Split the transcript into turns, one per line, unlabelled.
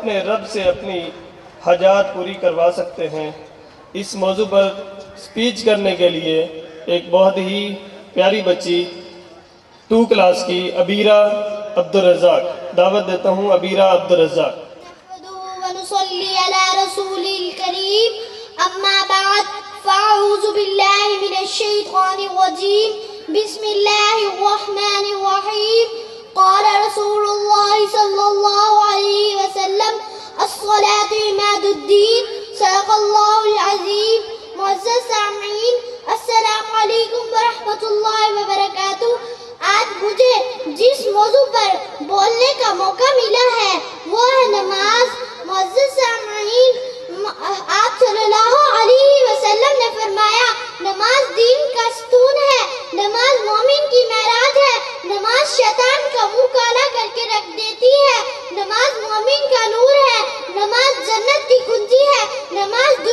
اپنے رب سے اپنی حاجات پوری کروا سکتے ہیں۔ اس موضوع پر سپیچ کرنے کے لیے ایک بہت ہی پیاری بچی 2 کلاس کی عبیرہ عبدالرزاق، دعوت دیتا ہوں عبیرہ عبدالرزاق۔
ونصلي على رسول الكريم أما بعد فأعوذ بالله من الشيطان الرجيم بسم الله الرحمن الرحيم قال رسول الله صلى الله عليه وسلم الصلاة عماد الدين صدق الله العظيم۔ معزز سامعین، السلام علیکم ورحمۃ اللہ وبرکاتہ۔ آج مجھے جس موضوع پر بولنے کا موقع ملا ہے وہ ہے نماز۔ معزز سامعین، آپ صلی اللہ علیہ وسلم نے فرمایا نماز دین کا ستون ہے، نماز مومن کی معراج ہے، نماز شیطان کا منہ کالا کر کے رکھ دیتی ہے، نماز مومن کا نور ہے، نماز جنت کی کنجی ہے، نماز